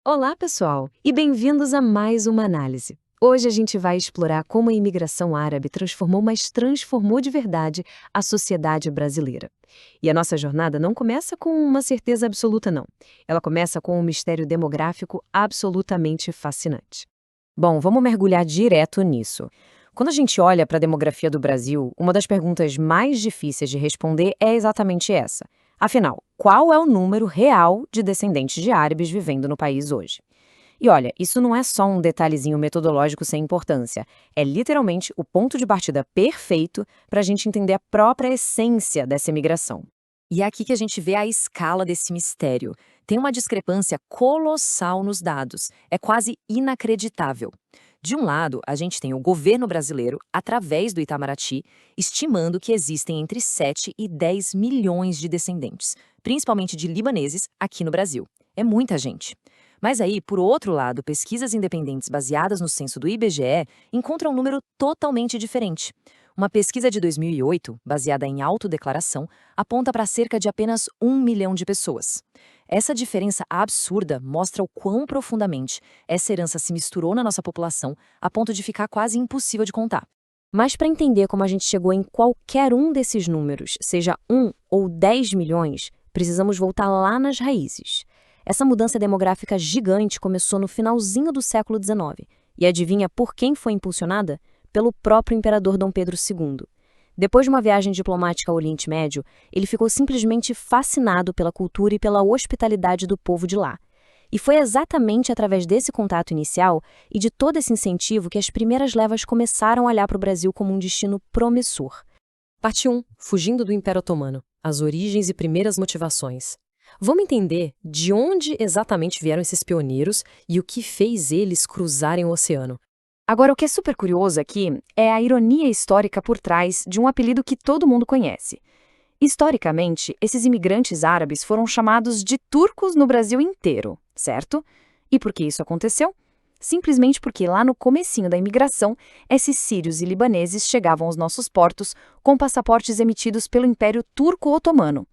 Olá, pessoal, e bem-vindos a mais uma análise. Hoje a gente vai explorar como a imigração árabe transformou, mas transformou de verdade a sociedade brasileira. E a nossa jornada não começa com uma certeza absoluta, não. Ela começa com um mistério demográfico absolutamente fascinante. Bom, vamos mergulhar direto nisso. Quando a gente olha para a demografia do Brasil, uma das perguntas mais difíceis de responder é exatamente essa. Afinal, qual é o número real de descendentes de árabes vivendo no país hoje? E olha, isso não é só um detalhezinho metodológico sem importância. É literalmente o ponto de partida perfeito para a gente entender a própria essência dessa imigração. E é aqui que a gente vê a escala desse mistério. Tem uma discrepância colossal nos dados. É quase inacreditável. De um lado, a gente tem o governo brasileiro, através do Itamaraty, estimando que existem entre 7 e 10 milhões de descendentes, principalmente de libaneses, aqui no Brasil. É muita gente. Mas aí, por outro lado, pesquisas independentes baseadas no censo do IBGE encontram um número totalmente diferente. Uma pesquisa de 2008, baseada em autodeclaração, aponta para cerca de apenas 1 milhão de pessoas. Essa diferença absurda mostra o quão profundamente essa herança se misturou na nossa população, a ponto de ficar quase impossível de contar. Mas para entender como a gente chegou em qualquer um desses números, seja 1 ou 10 milhões, precisamos voltar lá nas raízes. Essa mudança demográfica gigante começou no finalzinho do século XIX. E adivinha por quem foi impulsionada? Pelo próprio imperador Dom Pedro II. Depois de uma viagem diplomática ao Oriente Médio, ele ficou simplesmente fascinado pela cultura e pela hospitalidade do povo de lá. E foi exatamente através desse contato inicial e de todo esse incentivo que as primeiras levas começaram a olhar para o Brasil como um destino promissor. Parte 1. Fugindo do Império Otomano. As origens e primeiras motivações. Vamos entender de onde exatamente vieram esses pioneiros e o que fez eles cruzarem o oceano. Agora, o que é super curioso aqui é a ironia histórica por trás de um apelido que todo mundo conhece. Historicamente, esses imigrantes árabes foram chamados de turcos no Brasil inteiro, certo? E por que isso aconteceu? Simplesmente porque lá no comecinho da imigração, esses sírios e libaneses chegavam aos nossos portos com passaportes emitidos pelo Império Turco-Otomano.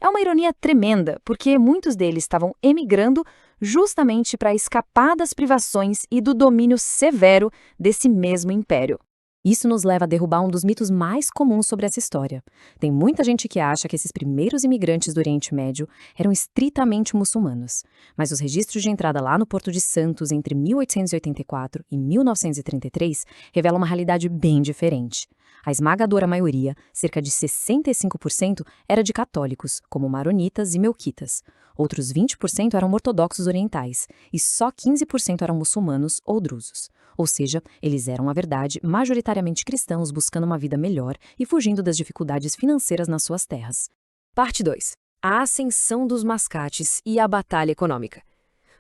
É uma ironia tremenda, porque muitos deles estavam emigrando justamente para escapar das privações e do domínio severo desse mesmo império. Isso nos leva a derrubar um dos mitos mais comuns sobre essa história. Tem muita gente que acha que esses primeiros imigrantes do Oriente Médio eram estritamente muçulmanos. Mas os registros de entrada lá no Porto de Santos entre 1884 e 1933 revelam uma realidade bem diferente. A esmagadora maioria, cerca de 65%, era de católicos, como maronitas e melquitas. Outros 20% eram ortodoxos orientais e só 15% eram muçulmanos ou drusos. Ou seja, eles eram, na verdade, majoritariamente cristãos buscando uma vida melhor e fugindo das dificuldades financeiras nas suas terras. Parte 2. A ascensão dos mascates e a batalha econômica.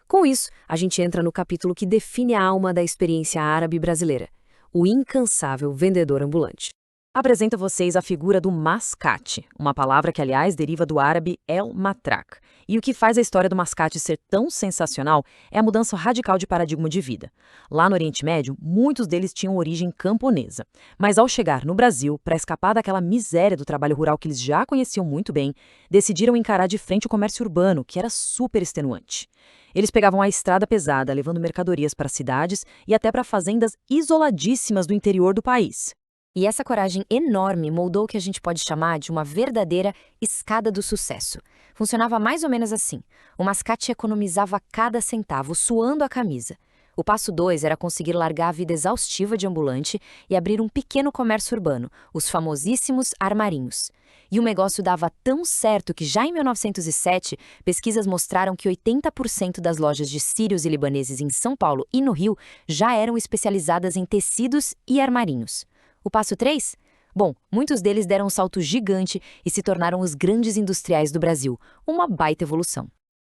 Com isso, a gente entra no capítulo que define a alma da experiência árabe brasileira, o incansável vendedor ambulante. Apresento a vocês a figura do mascate, uma palavra que, aliás, deriva do árabe el-matrak. E o que faz a história do mascate ser tão sensacional é a mudança radical de paradigma de vida. Lá no Oriente Médio, muitos deles tinham origem camponesa. Mas ao chegar no Brasil, para escapar daquela miséria do trabalho rural que eles já conheciam muito bem, decidiram encarar de frente o comércio urbano, que era super extenuante. Eles pegavam a estrada pesada, levando mercadorias para cidades e até para fazendas isoladíssimas do interior do país. E essa coragem enorme moldou o que a gente pode chamar de uma verdadeira escada do sucesso. Funcionava mais ou menos assim. O mascate economizava cada centavo, suando a camisa. O passo 2 era conseguir largar a vida exaustiva de ambulante e abrir um pequeno comércio urbano, os famosíssimos armarinhos. E o negócio dava tão certo que já em 1907, pesquisas mostraram que 80% das lojas de sírios e libaneses em São Paulo e no Rio já eram especializadas em tecidos e armarinhos. O passo 3? Bom, muitos deles deram um salto gigante e se tornaram os grandes industriais do Brasil, uma baita evolução.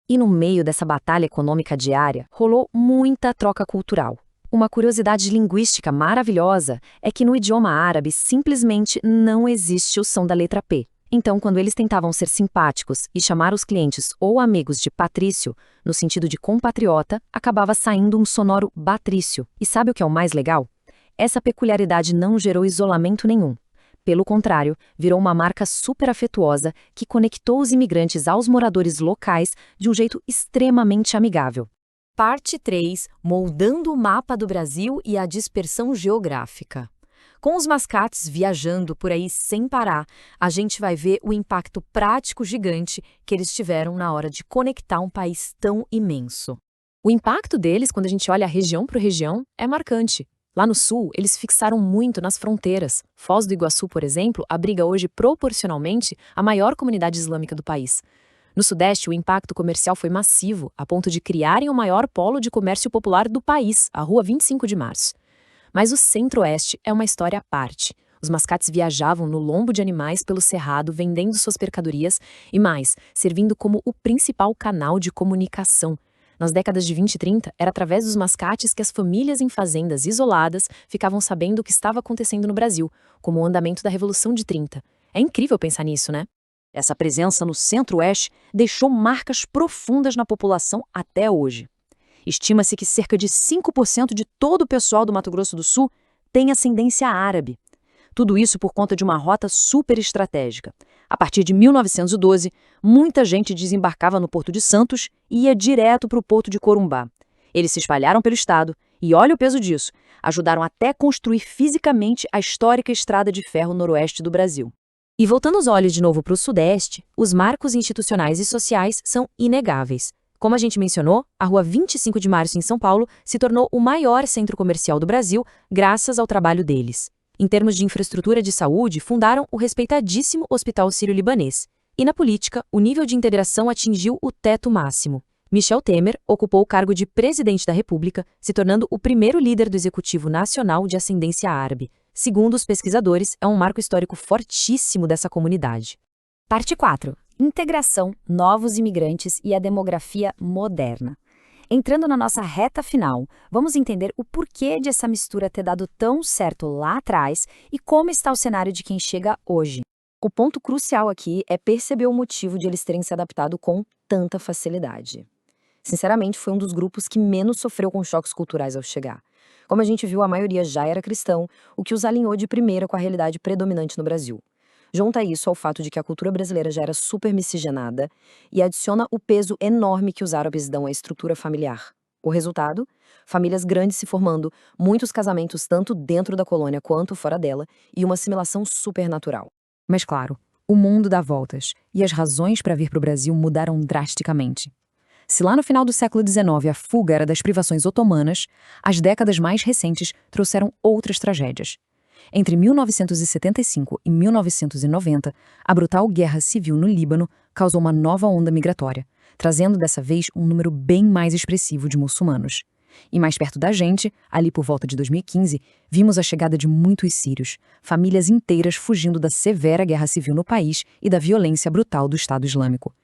E no meio dessa batalha econômica diária, rolou muita troca cultural. Uma curiosidade linguística maravilhosa é que no idioma árabe simplesmente não existe o som da letra P. Então, quando eles tentavam ser simpáticos e chamar os clientes ou amigos de patrício, no sentido de compatriota, acabava saindo um sonoro batrício. E sabe o que é o mais legal? Essa peculiaridade não gerou isolamento nenhum. Pelo contrário, virou uma marca super afetuosa que conectou os imigrantes aos moradores locais de um jeito extremamente amigável. Parte 3, moldando o mapa do Brasil e a dispersão geográfica. Com os mascates viajando por aí sem parar, a gente vai ver o impacto prático gigante que eles tiveram na hora de conectar um país tão imenso. O impacto deles, quando a gente olha região por região, é marcante. Lá no sul, eles fixaram muito nas fronteiras. Foz do Iguaçu, por exemplo, abriga hoje proporcionalmente a maior comunidade islâmica do país. No Sudeste, o impacto comercial foi massivo, a ponto de criarem o maior polo de comércio popular do país, a Rua 25 de Março. Mas o Centro-Oeste é uma história à parte. Os mascates viajavam no lombo de animais pelo cerrado, vendendo suas mercadorias e mais, servindo como o principal canal de comunicação. Nas décadas de 20 e 30, era através dos mascates que as famílias em fazendas isoladas ficavam sabendo o que estava acontecendo no Brasil, como o andamento da Revolução de 30. É incrível pensar nisso, né? Essa presença no Centro-Oeste deixou marcas profundas na população até hoje. Estima-se que cerca de 5% de todo o pessoal do Mato Grosso do Sul tem ascendência árabe. Tudo isso por conta de uma rota super estratégica. A partir de 1912, muita gente desembarcava no Porto de Santos e ia direto para o Porto de Corumbá. Eles se espalharam pelo estado e, olha o peso disso, ajudaram até construir fisicamente a histórica Estrada de Ferro Noroeste do Brasil. E voltando os olhos de novo para o Sudeste, os marcos institucionais e sociais são inegáveis. Como a gente mencionou, a Rua 25 de Março em São Paulo se tornou o maior centro comercial do Brasil graças ao trabalho deles. Em termos de infraestrutura de saúde, fundaram o respeitadíssimo Hospital Sírio-Libanês. E na política, o nível de integração atingiu o teto máximo. Michel Temer ocupou o cargo de presidente da República, se tornando o primeiro líder do Executivo Nacional de ascendência árabe. Segundo os pesquisadores, é um marco histórico fortíssimo dessa comunidade. Parte 4. Integração, novos imigrantes e a demografia moderna. Entrando na nossa reta final, vamos entender o porquê de essa mistura ter dado tão certo lá atrás e como está o cenário de quem chega hoje. O ponto crucial aqui é perceber o motivo de eles terem se adaptado com tanta facilidade. Sinceramente, foi um dos grupos que menos sofreu com choques culturais ao chegar. Como a gente viu, a maioria já era cristão, o que os alinhou de primeira com a realidade predominante no Brasil. Junta isso ao fato de que a cultura brasileira já era super miscigenada e adiciona o peso enorme que os árabes dão à estrutura familiar. O resultado? Famílias grandes se formando, muitos casamentos tanto dentro da colônia quanto fora dela e uma assimilação super natural. Mas claro, o mundo dá voltas e as razões para vir para o Brasil mudaram drasticamente. Se lá no final do século XIX a fuga era das privações otomanas, as décadas mais recentes trouxeram outras tragédias. Entre 1975 e 1990, a brutal guerra civil no Líbano causou uma nova onda migratória, trazendo dessa vez um número bem mais expressivo de muçulmanos. E mais perto da gente, ali por volta de 2015, vimos a chegada de muitos sírios, famílias inteiras fugindo da severa guerra civil no país e da violência brutal do Estado Islâmico.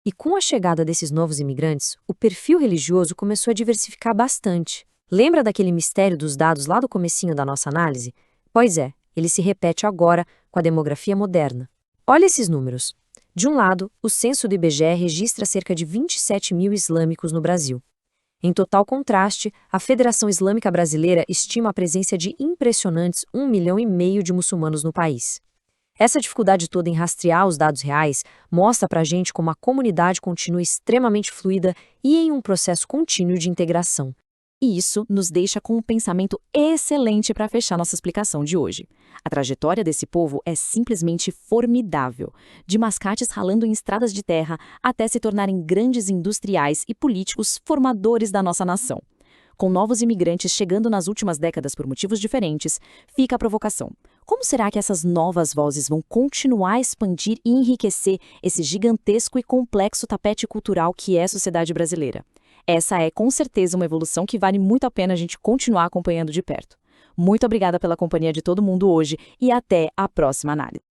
E com a chegada desses novos imigrantes, o perfil religioso começou a diversificar bastante. Lembra daquele mistério dos dados lá do comecinho da nossa análise? Pois é, ele se repete agora com a demografia moderna. Olha esses números. De um lado, o censo do IBGE registra cerca de 27 mil islâmicos no Brasil. Em total contraste, a Federação Islâmica Brasileira estima a presença de impressionantes 1,5 milhão de muçulmanos no país. Essa dificuldade toda em rastrear os dados reais mostra pra gente como a comunidade continua extremamente fluida e em um processo contínuo de integração. E isso nos deixa com um pensamento excelente para fechar nossa explicação de hoje. A trajetória desse povo é simplesmente formidável, de mascates ralando em estradas de terra até se tornarem grandes industriais e políticos formadores da nossa nação. Com novos imigrantes chegando nas últimas décadas por motivos diferentes, fica a provocação. Como será que essas novas vozes vão continuar a expandir e enriquecer esse gigantesco e complexo tapete cultural que é a sociedade brasileira? Essa é, com certeza, uma evolução que vale muito a pena a gente continuar acompanhando de perto. Muito obrigada pela companhia de todo mundo hoje e até a próxima análise.